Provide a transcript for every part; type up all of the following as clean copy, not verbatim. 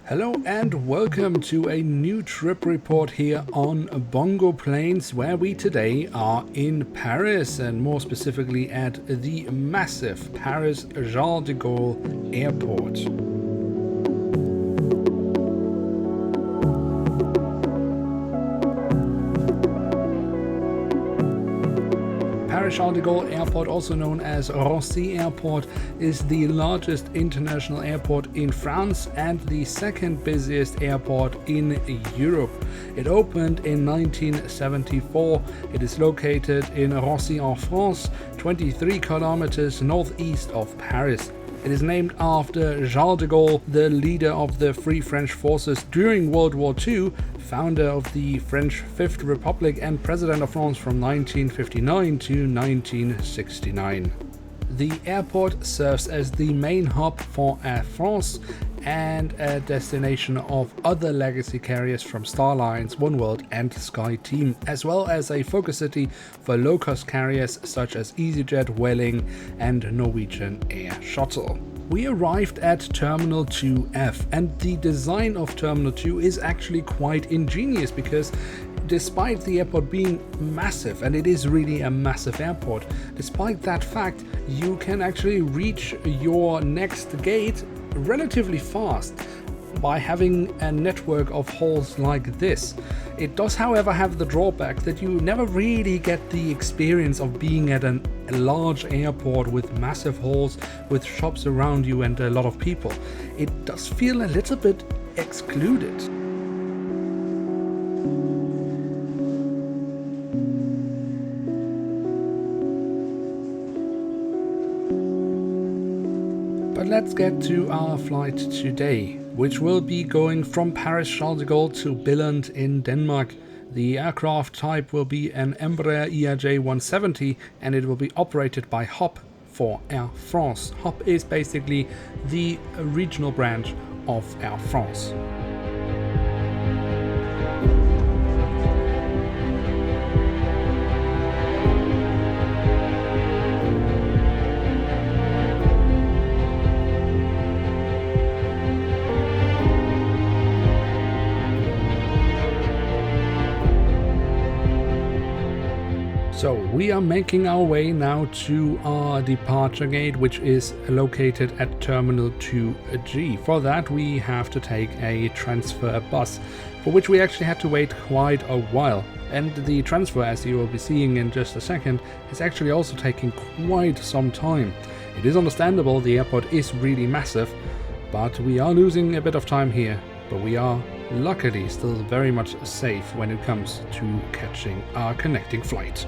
Hello and welcome to a new trip report here on BongoPlanes, where we today are in Paris and more specifically at the massive Paris Charles de Gaulle airport. Paris Charles de Gaulle Airport, also known as Roissy Airport, is the largest international airport in France and the second busiest airport in Europe. It opened in 1974. It is located in Roissy en France, 23 kilometers northeast of Paris. It is named after Charles de Gaulle, the leader of the Free French forces during World War II, founder of the French Fifth Republic and President of France from 1959 to 1969. The airport serves as the main hub for Air France and a destination of other legacy carriers from Starlines, Oneworld and SkyTeam, as well as a focus city for low-cost carriers such as EasyJet, Vueling and Norwegian Air Shuttle. We arrived at Terminal 2F, and the design of Terminal 2 is actually quite ingenious because despite the airport being massive, and it is really a massive airport, despite that fact, you can actually reach your next gate relatively fast by having a network of halls like this. It does, however, have the drawback that you never really get the experience of being at a large airport with massive halls, with shops around you and a lot of people. It does feel a little bit excluded. But let's get to our flight today, which will be going from Paris Charles de Gaulle to Billund in Denmark. The aircraft type will be an Embraer ERJ170 and it will be operated by HOP for Air France. HOP is basically the regional branch of Air France. So we are making our way now to our departure gate, which is located at Terminal 2G. For that we have to take a transfer bus, for which we actually had to wait quite a while. And the transfer, as you will be seeing in just a second, is actually also taking quite some time. It is understandable, the airport is really massive, but we are losing a bit of time here. But we are luckily still very much safe when it comes to catching our connecting flight.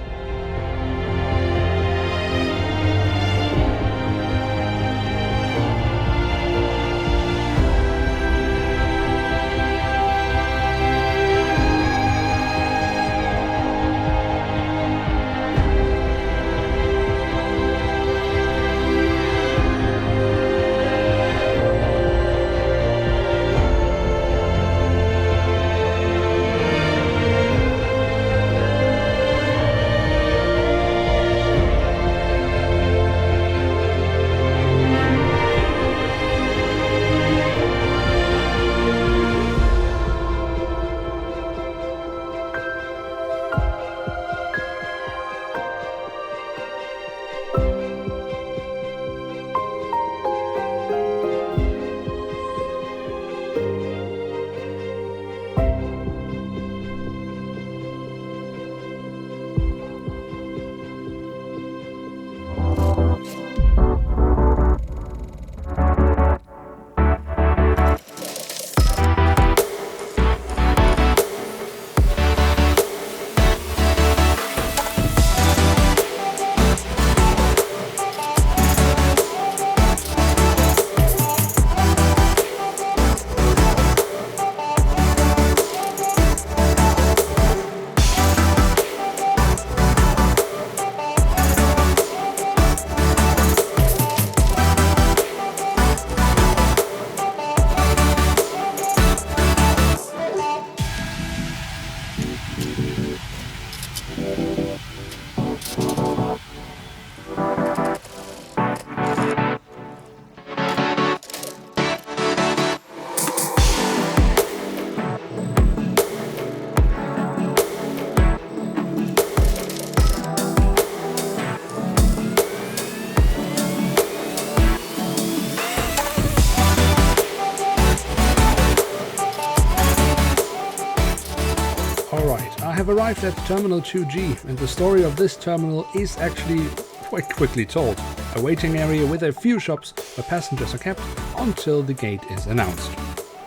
have arrived at Terminal 2G, and the story of this terminal is actually quite quickly told. A waiting area with a few shops where passengers are kept until the gate is announced.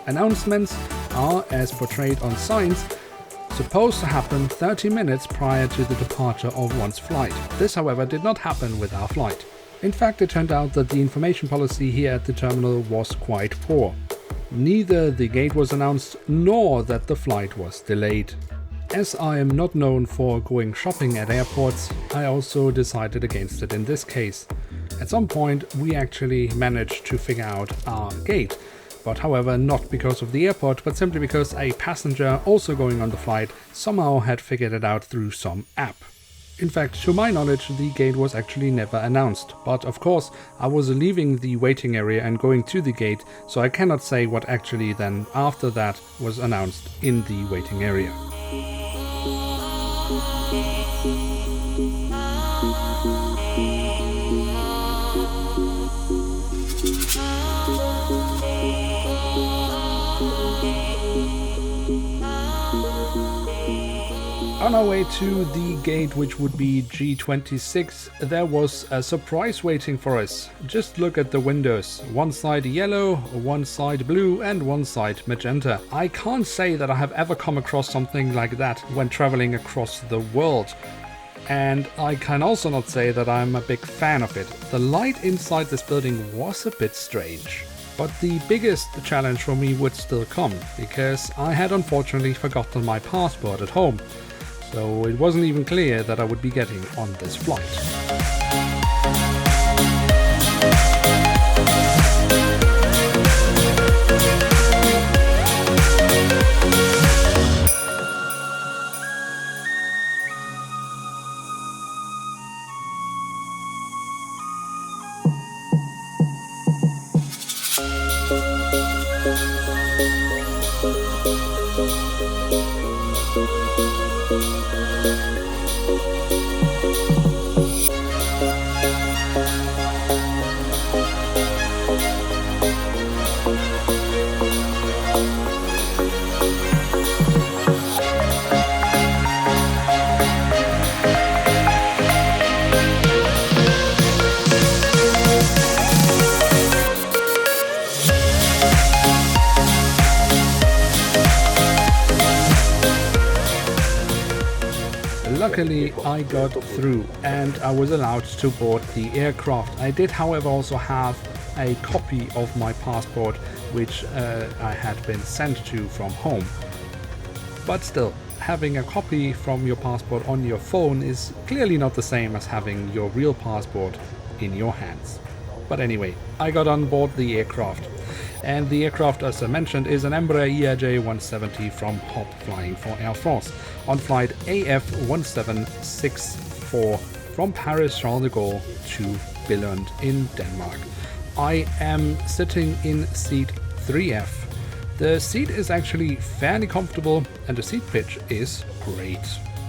Announcements are, as portrayed on signs, supposed to happen 30 minutes prior to the departure of one's flight. This, however, did not happen with our flight. In fact, it turned out that the information policy here at the terminal was quite poor. Neither the gate was announced nor that the flight was delayed. As I am not known for going shopping at airports, I also decided against it in this case. At some point we actually managed to figure out our gate, but however not because of the airport, but simply because a passenger also going on the flight somehow had figured it out through some app. In fact, to my knowledge, the gate was actually never announced, but of course I was leaving the waiting area and going to the gate, so I cannot say what actually then after that was announced in the waiting area. On our way to the gate, which would be G26, there was a surprise waiting for us. Just look at the windows. One side yellow, one side blue, and one side magenta. I can't say that I have ever come across something like that when traveling across the world. And I can also not say that I'm a big fan of it. The light inside this building was a bit strange. But the biggest challenge for me would still come, because I had unfortunately forgotten my passport at home. So it wasn't even clear that I would be getting on this flight. Luckily, I got through and I was allowed to board the aircraft. I did, however, also have a copy of my passport, which I had been sent to from home. But still, having a copy from your passport on your phone is clearly not the same as having your real passport in your hands. But anyway, I got on board the aircraft. And the aircraft, as I mentioned, is an Embraer ERJ170 from HOP flying for Air France on flight AF1764 from Paris Charles de Gaulle to Billund in Denmark. I am sitting in seat 3F. The seat is actually fairly comfortable and the seat pitch is great.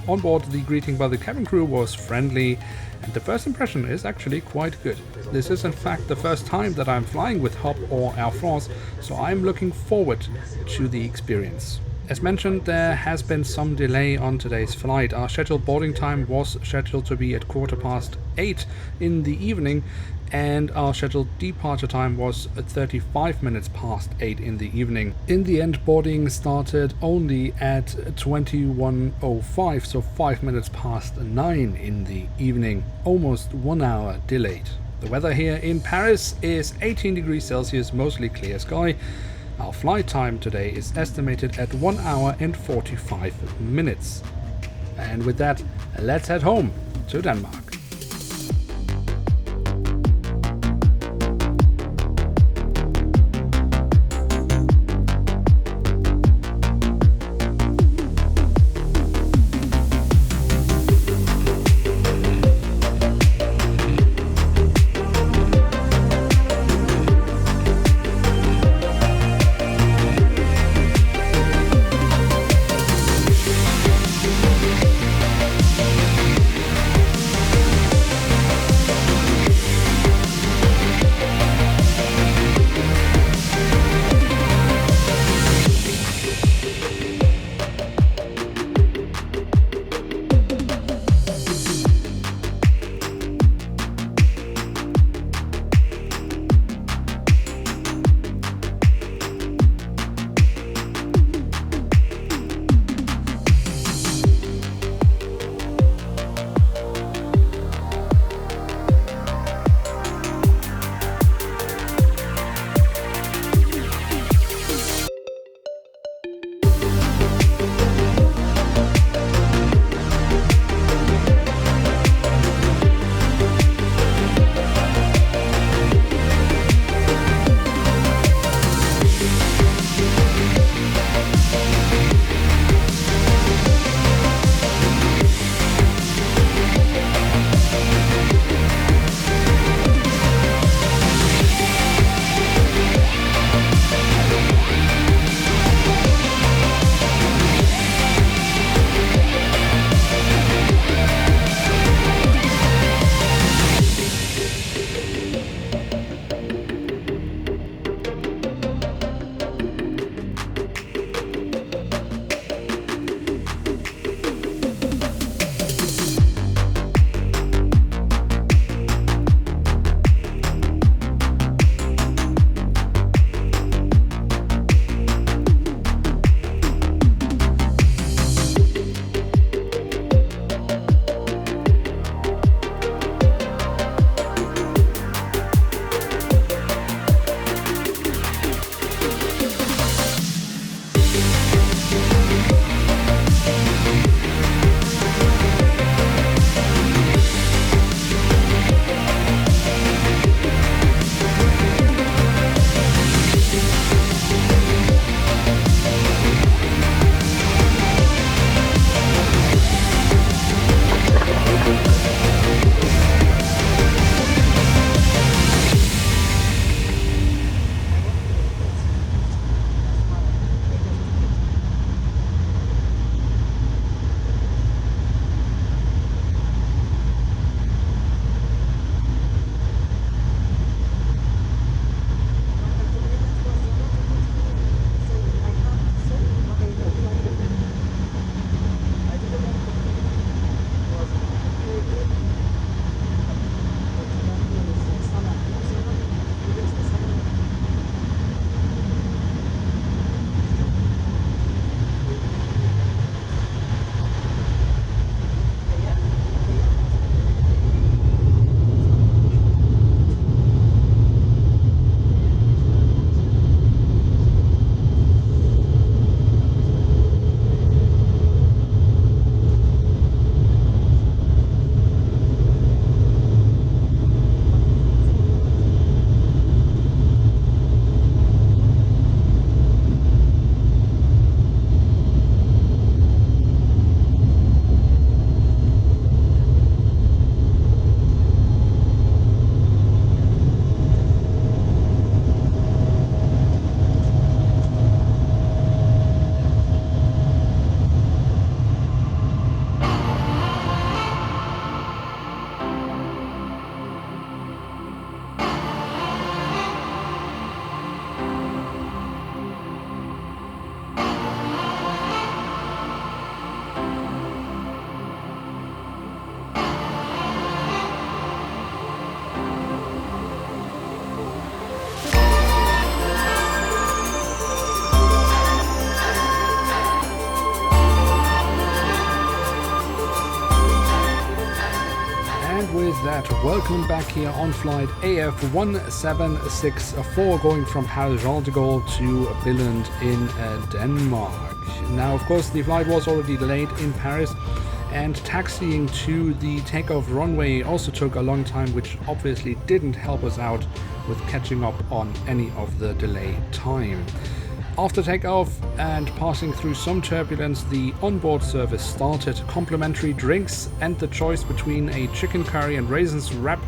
On board, the greeting by the cabin crew was friendly and the first impression is actually quite good. This is in fact the first time that I'm flying with HOP or Air France, so I'm looking forward to the experience. As mentioned, there has been some delay on today's flight. Our scheduled boarding time was scheduled to be at 8:15 in the evening, and our scheduled departure time was at 35 minutes past 8 in the evening. In the end, boarding started only at 21:05, so 5 minutes past 9 in the evening, almost 1 hour delayed. The weather here in Paris is 18 degrees Celsius, mostly clear sky. Our flight time today is estimated at 1 hour and 45 minutes. And with that, let's head home to Denmark. that, welcome back here on flight ERJ170 going from Paris de Gaulle to Billund in Denmark. Now, of course, the flight was already delayed in Paris, and taxiing to the takeoff runway also took a long time, which obviously didn't help us out with catching up on any of the delay time. After takeoff and passing through some turbulence, the onboard service started. Complimentary drinks and the choice between a chicken curry and raisins wrap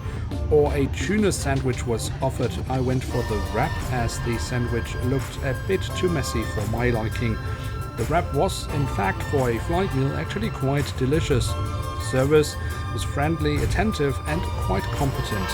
or a tuna sandwich was offered. I went for the wrap as the sandwich looked a bit too messy for my liking. The wrap was, in fact, for a flight meal, actually quite delicious. Service was friendly, attentive, and quite competent.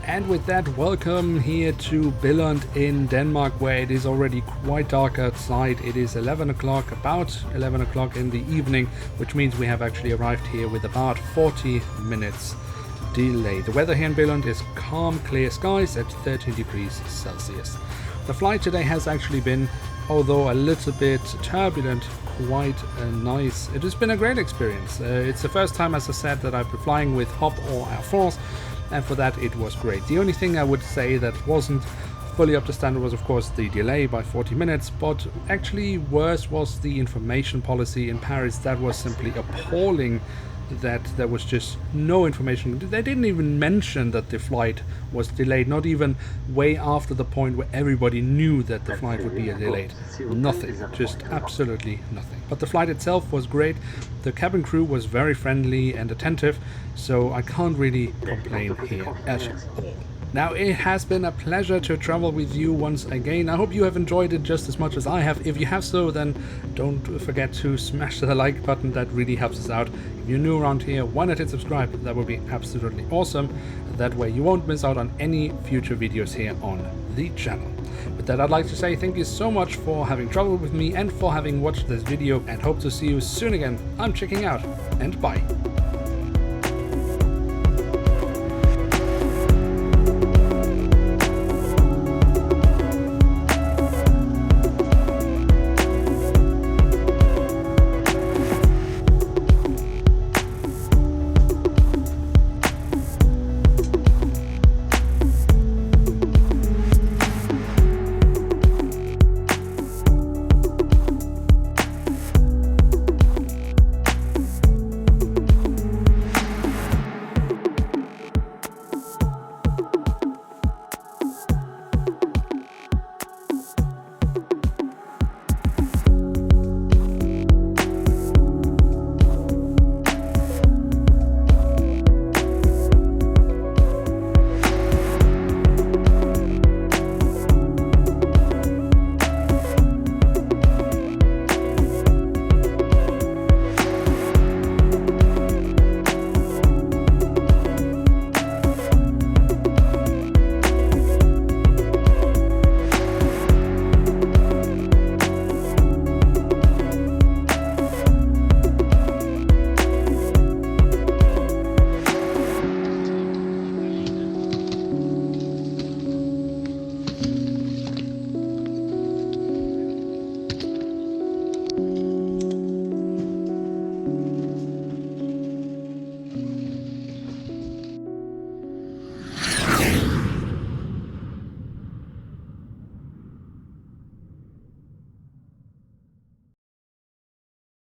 And with that, welcome here to Billund in Denmark, where it is already quite dark outside. It is 11 o'clock, about 11 o'clock in the evening, which means we have actually arrived here with about 40 minutes delay. The weather here in Billund is calm, clear skies at 13 degrees Celsius. The flight today has actually been, although a little bit turbulent, quite nice. It has been a great experience. It's the first time, as I said, that I've been flying with HOP or Air France, and for that it was great. The only thing I would say that wasn't fully up to standard was, of course, the delay by 40 minutes, but actually worse was the information policy in Paris. That was simply appalling, that there was just no information. They didn't even mention that the flight was delayed, not even way after the point where everybody knew that the flight would be delayed. Nothing, just absolutely nothing. But the flight itself was great. The cabin crew was very friendly and attentive, so I can't really complain here at all. Now, it has been a pleasure to travel with you once again. I hope you have enjoyed it just as much as I have. If you have so, then don't forget to smash the like button. That really helps us out. If you're new around here, why not hit subscribe? That would be absolutely awesome. That way you won't miss out on any future videos here on the channel. With that, I'd like to say thank you so much for having traveled with me and for having watched this video, and hope to see you soon again. I'm checking out, and bye.